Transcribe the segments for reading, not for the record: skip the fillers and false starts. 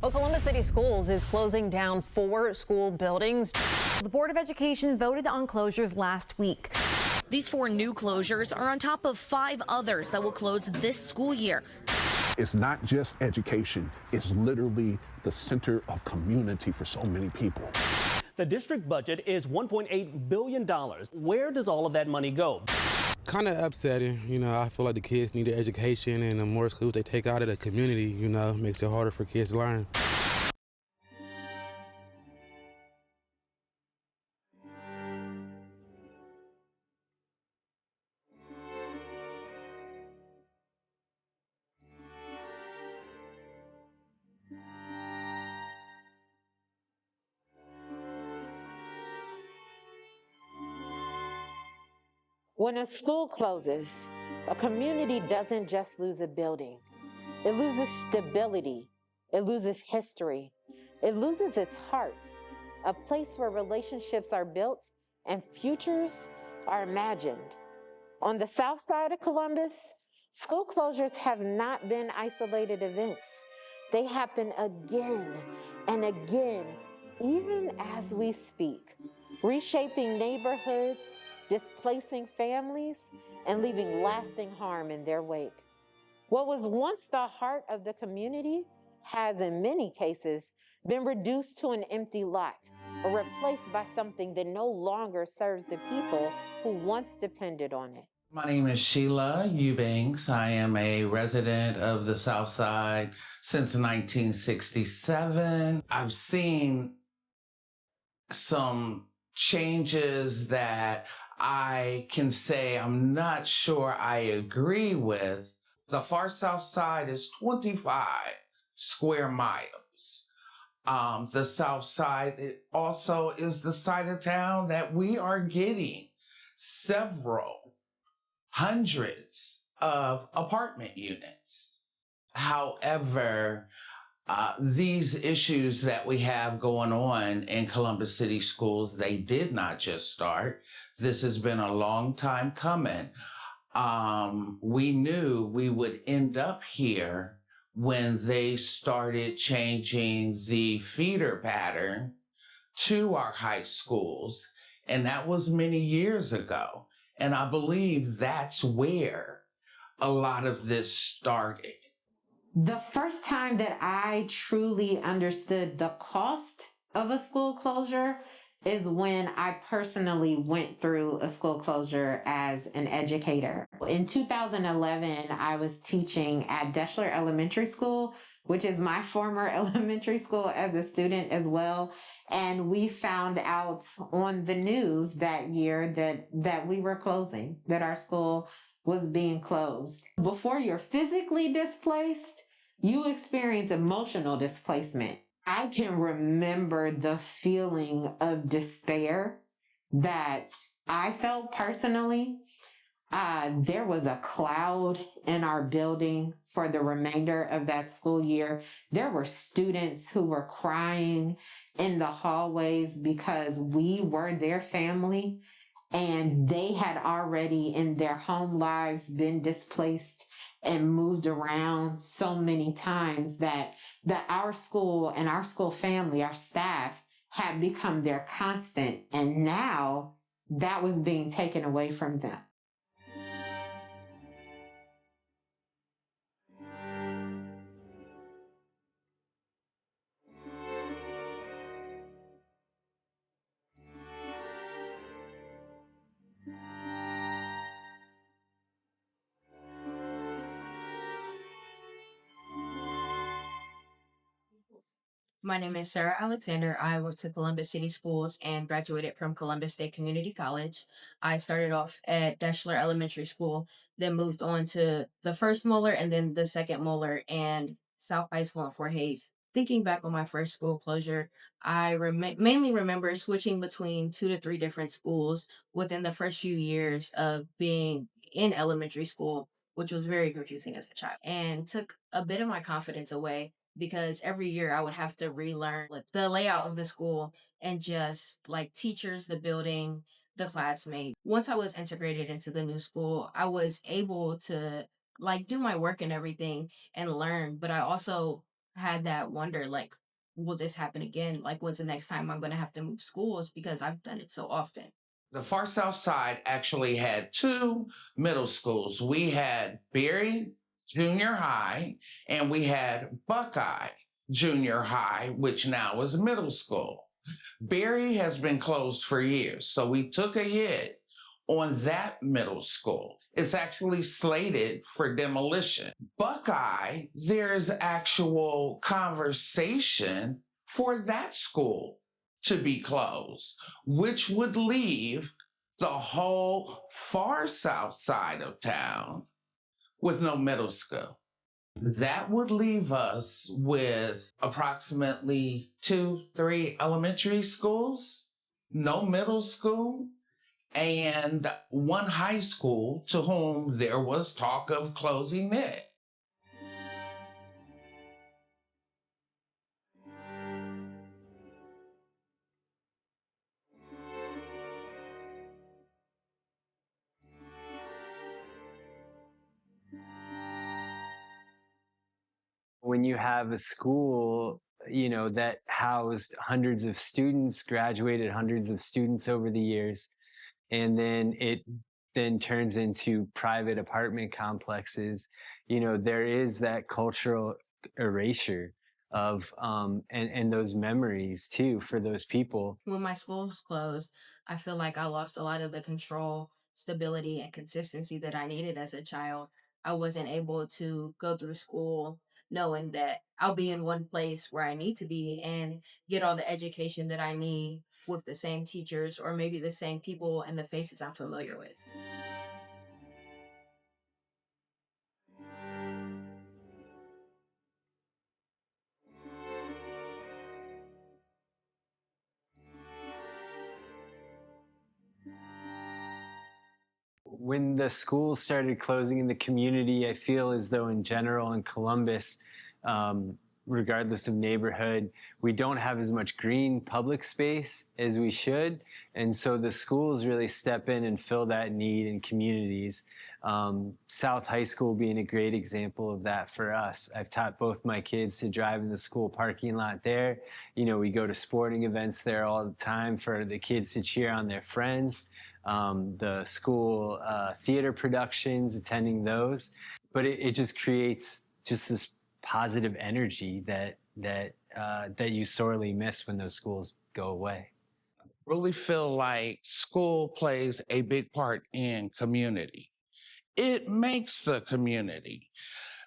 Well, Columbus City Schools is closing down 4 school buildings. The Board of Education voted on closures last week. These 4 new closures are on top of 5 others that will close this school year. It's not just education, it's literally the center of community for so many people. The district budget is $1.8 billion. Where does all of that money go? Kind of upsetting, I feel like the kids need an education, and the more schools they take out of the community, makes it harder for kids to learn. When a school closes, a community doesn't just lose a building. It loses stability. It loses history. It loses its heart, a place where relationships are built and futures are imagined. On the south side of Columbus, school closures have not been isolated events. They happen again and again, even as we speak, reshaping neighborhoods, displacing families, and leaving lasting harm in their wake. What was once the heart of the community has, in many cases, been reduced to an empty lot or replaced by something that no longer serves the people who once depended on it. My name is Sheila Eubanks. I am a resident of the South Side since 1967. I've seen some changes that I can say I'm not sure I agree with. The far South Side is 25 square miles. The South Side it also is the side of town that we are getting several hundreds of apartment units. However, these issues that we have going on in Columbus City Schools, they did not just start. This has been a long time coming. We knew we would end up here when they started changing the feeder pattern to our high schools, and that was many years ago. And I believe that's where a lot of this started. The first time that I truly understood the cost of a school closure is when I personally went through a school closure as an educator. In 2011, I was teaching at Deschler Elementary School, which is my former elementary school as a student as well. And we found out on the news that year that we were closing, that our school was being closed. Before you're physically displaced, you experience emotional displacement. I can remember the feeling of despair that I felt personally. There was a cloud in our building for the remainder of that school year. There were students who were crying in the hallways because we were their family and they had already in their home lives been displaced and moved around so many times that our school and our school family, our staff, had become their constant. And now that was being taken away from them. My name is Sarah Alexander. I went to Columbus City Schools and graduated from Columbus State Community College. I started off at Deschler Elementary School, then moved on to the first Moeller and then the second Moeller and South High School in Fort Hays. Thinking back on my first school closure, I mainly remember switching between 2 to 3 different schools within the first few years of being in elementary school, which was very confusing as a child and took a bit of my confidence away, because every year I would have to relearn the layout of the school and just like teachers, the building, the classmates. Once I was integrated into the new school, I was able to like do my work and everything and learn, but I also had that wonder, like, will this happen again? Like, when's the next time I'm going to have to move schools because I've done it so often? The far south side actually had two middle schools. We had Berry Junior High and we had Buckeye Junior High, which now is middle school. Berry has been closed for years, so we took a hit on that middle school. It's actually slated for demolition. Buckeye, there's actual conversation for that school to be closed, which would leave the whole far south side of town with no middle school. That would leave us with approximately 2-3 elementary schools, no middle school, and one high school to whom there was talk of closing it. When you have a school, that housed hundreds of students, graduated hundreds of students over the years, and then it then turns into private apartment complexes, there is that cultural erasure of and those memories too for those people. When my schools closed, I feel like I lost a lot of the control, stability, and consistency that I needed as a child. I wasn't able to go through school knowing that I'll be in one place where I need to be and get all the education that I need with the same teachers or maybe the same people and the faces I'm familiar with. When the schools started closing in the community, I feel as though in general in Columbus, regardless of neighborhood, we don't have as much green public space as we should. And so the schools really step in and fill that need in communities. South High School being a great example of that for us. I've taught both my kids to drive in the school parking lot there. We go to sporting events there all the time for the kids to cheer on their friends. The school theater productions, attending those. But it just creates just this positive energy that you sorely miss when those schools go away. Really feel like school plays a big part in community. It makes the community.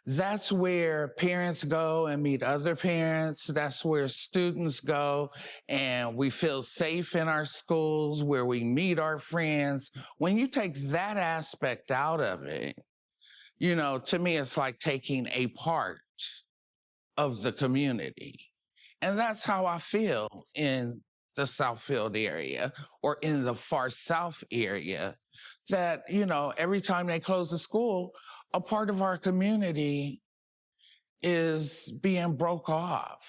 That's where parents go and meet other parents. That's where students go and we feel safe in our schools, where we meet our friends. When you take that aspect out of it, to me, it's like taking a part of the community. And that's how I feel in the Southfield area or in the far South area, that, every time they close a school, a part of our community is being broke off.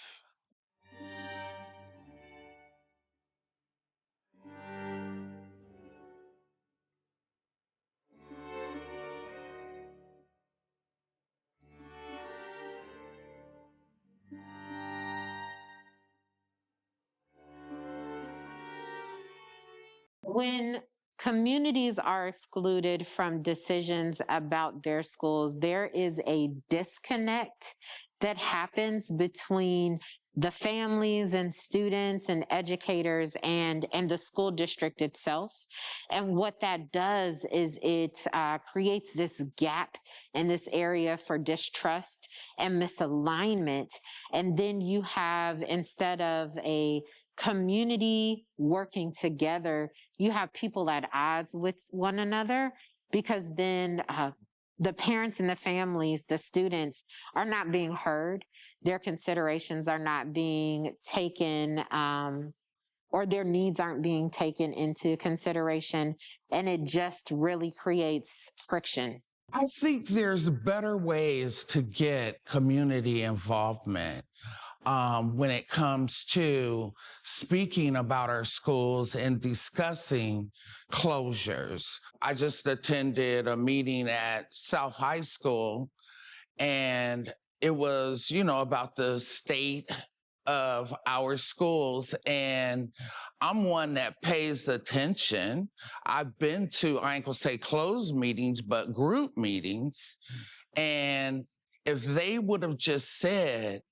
When communities are excluded from decisions about their schools, there is a disconnect that happens between the families and students and educators and the school district itself. And what that does is it creates this gap in this area for distrust and misalignment. And then you have, instead of a community working together, you have people at odds with one another, because then the parents and the families, the students, are not being heard. Their considerations are not being taken, or their needs aren't being taken into consideration. And it just really creates friction. I think there's better ways to get community involvement when it comes to speaking about our schools and discussing closures. I just attended a meeting at South High School, and it was, about the state of our schools. And I'm one that pays attention. I've been to, I ain't gonna say closed meetings, but group meetings. And if they would have just said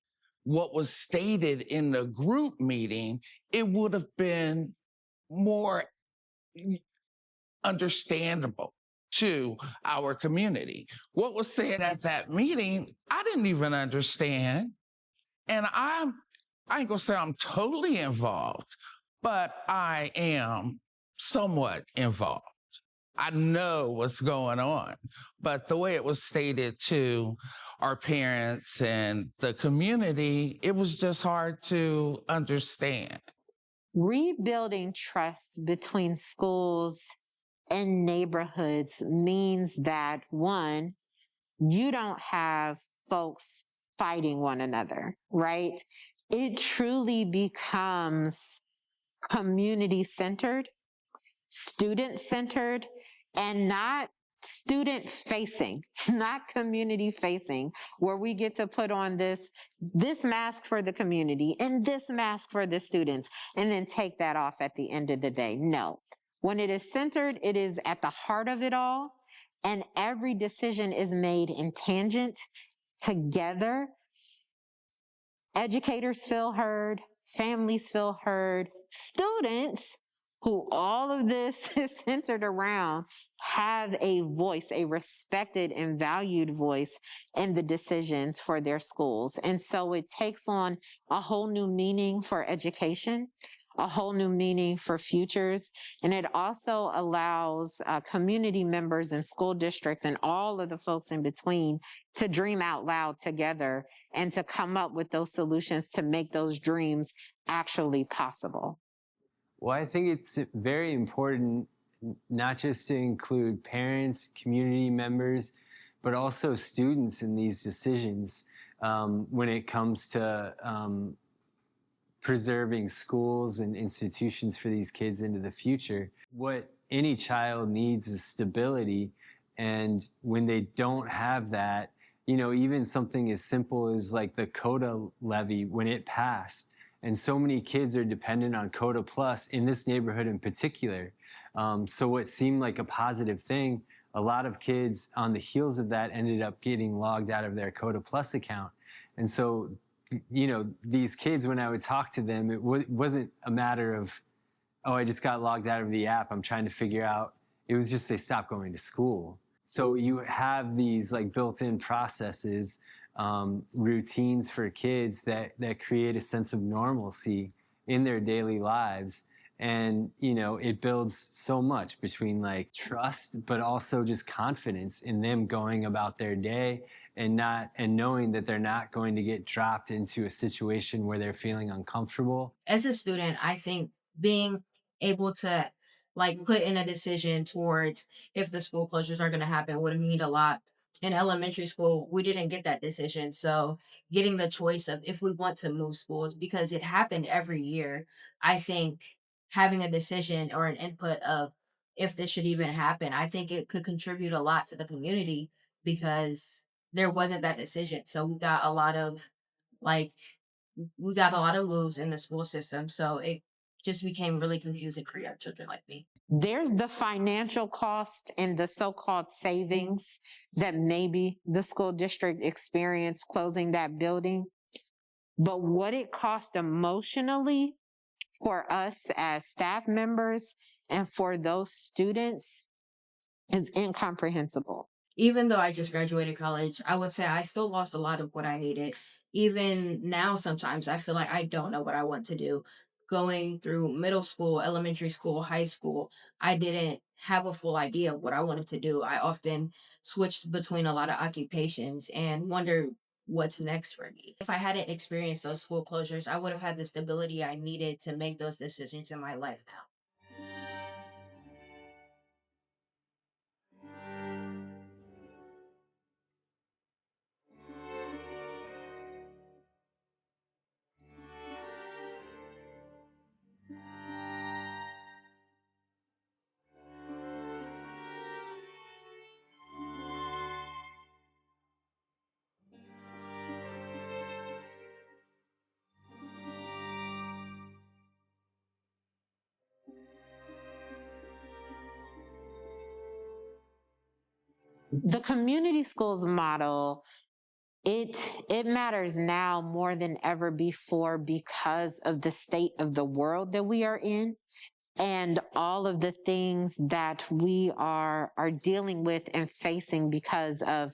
what was stated in the group meeting, it would have been more understandable to our community. What was said at that meeting, I didn't even understand. And I ain't gonna say I'm totally involved, but I am somewhat involved. I know what's going on. But the way it was stated to our parents and the community, it was just hard to understand. Rebuilding trust between schools and neighborhoods means that, one, you don't have folks fighting one another, right? It truly becomes community centered, student centered, and not student facing, not community facing, where we get to put on this mask for the community and this mask for the students, and then take that off at the end of the day. No. When it is centered, it is at the heart of it all, and every decision is made in tangent together. Educators feel heard, families feel heard, students, who all of this is centered around, have a voice, a respected and valued voice in the decisions for their schools. And so it takes on a whole new meaning for education, a whole new meaning for futures. And it also allows community members and school districts and all of the folks in between to dream out loud together and to come up with those solutions to make those dreams actually possible. Well, I think it's very important not just to include parents, community members, but also students in these decisions when it comes to preserving schools and institutions for these kids into the future. What any child needs is stability. And when they don't have that, even something as simple as like the quota levy, when it passed, and so many kids are dependent on Quota Plus in this neighborhood in particular. So what seemed like a positive thing, a lot of kids on the heels of that ended up getting logged out of their Quota Plus account. And so, these kids, when I would talk to them, it wasn't a matter of, oh, I just got logged out of the app, I'm trying to figure out. It was just they stopped going to school. So you have these like built-in processes, routines for kids that create a sense of normalcy in their daily lives. And, it builds so much between like trust, but also just confidence in them going about their day and knowing that they're not going to get dropped into a situation where they're feeling uncomfortable. As a student, I think being able to put in a decision towards if the school closures are going to happen would mean a lot. In elementary school, we didn't get that decision. So getting the choice of if we want to move schools, because it happened every year, I think having a decision or an input of if this should even happen, I think it could contribute a lot to the community because there wasn't that decision. So like we got a lot of moves in the school system. So it just became really confusing for young children like me. There's the financial cost and the so-called savings that maybe the school district experienced closing that building. But what it cost emotionally for us as staff members and for those students is incomprehensible. Even though I just graduated college, I would say I still lost a lot of what I needed. Even now, sometimes I feel like I don't know what I want to do. Going through middle school, elementary school, high school, I didn't have a full idea of what I wanted to do. I often switched between a lot of occupations and wondered what's next for me. If I hadn't experienced those school closures, I would have had the stability I needed to make those decisions in my life now. The community schools model, it matters now more than ever before because of the state of the world that we are in and all of the things that we are dealing with and facing because of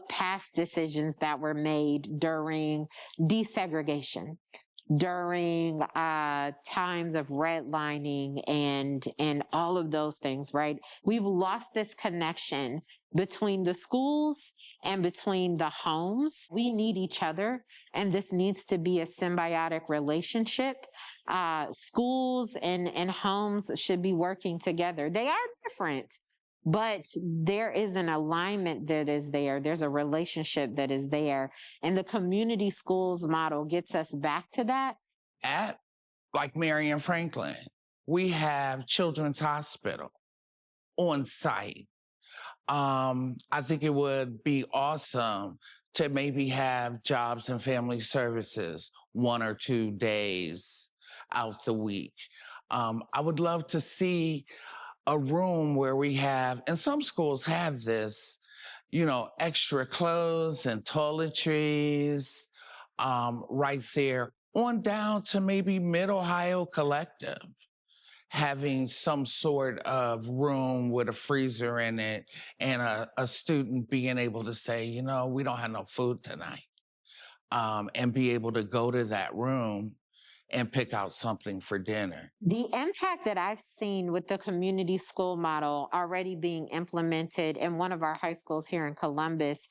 past decisions that were made during desegregation, during times of redlining and all of those things, right? We've lost this connection between the schools and between the homes. We need each other, and this needs to be a symbiotic relationship. Schools and homes should be working together. They are different, but there is an alignment that is there. There's a relationship that is there. And the community schools model gets us back to that. At like Marion Franklin, we have Children's Hospital on site. I think it would be awesome to maybe have Jobs and Family Services 1 or 2 days out the week. I would love to see a room where we have, and some schools have this, extra clothes and toiletries right there on down to maybe Mid-Ohio Collective, having some sort of room with a freezer in it and a student being able to say, we don't have no food tonight, and be able to go to that room and pick out something for dinner. The impact that I've seen with the community school model already being implemented in one of our high schools here in Columbus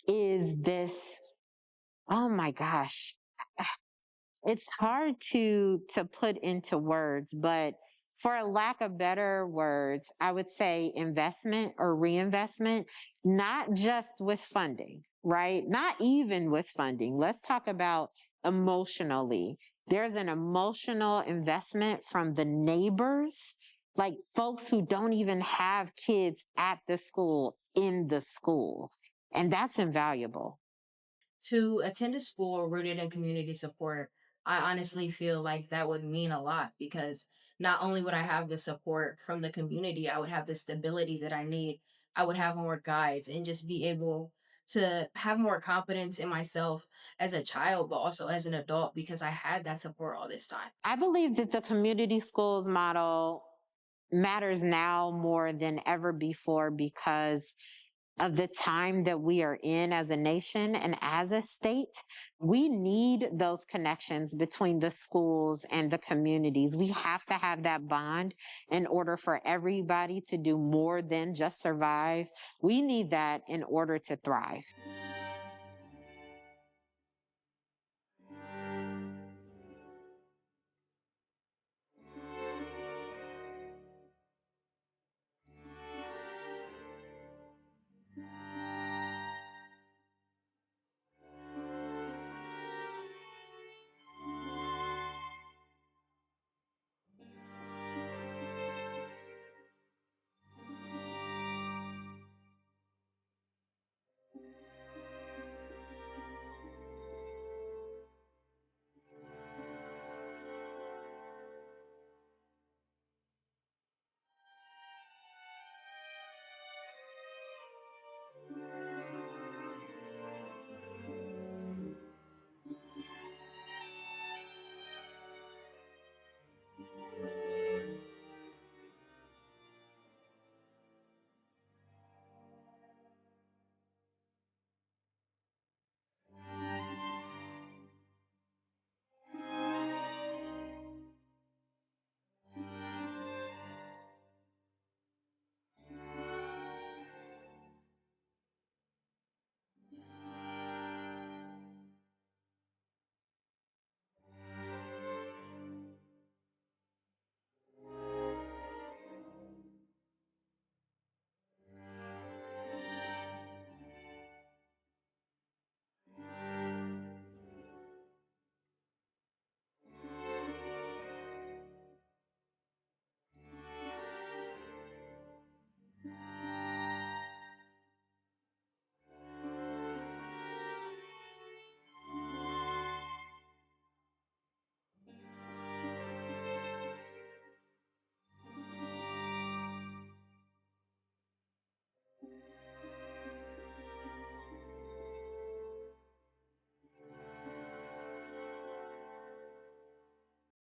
is this, oh my gosh, it's hard to put into words, but for a lack of better words, I would say investment or reinvestment, not just with funding, right? Not even with funding. Let's talk about emotionally. There's an emotional investment from the neighbors, like folks who don't even have kids at the school, in the school. And that's invaluable. To attend a school rooted in community support, I honestly feel like that would mean a lot because not only would I have the support from the community, I would have the stability that I need. I would have more guides and just be able to have more confidence in myself as a child, but also as an adult because I had that support all this time. I believe that the community schools model matters now more than ever before because of the time that we are in as a nation and as a state. We need those connections between the schools and the communities. We have to have that bond in order for everybody to do more than just survive. We need that in order to thrive.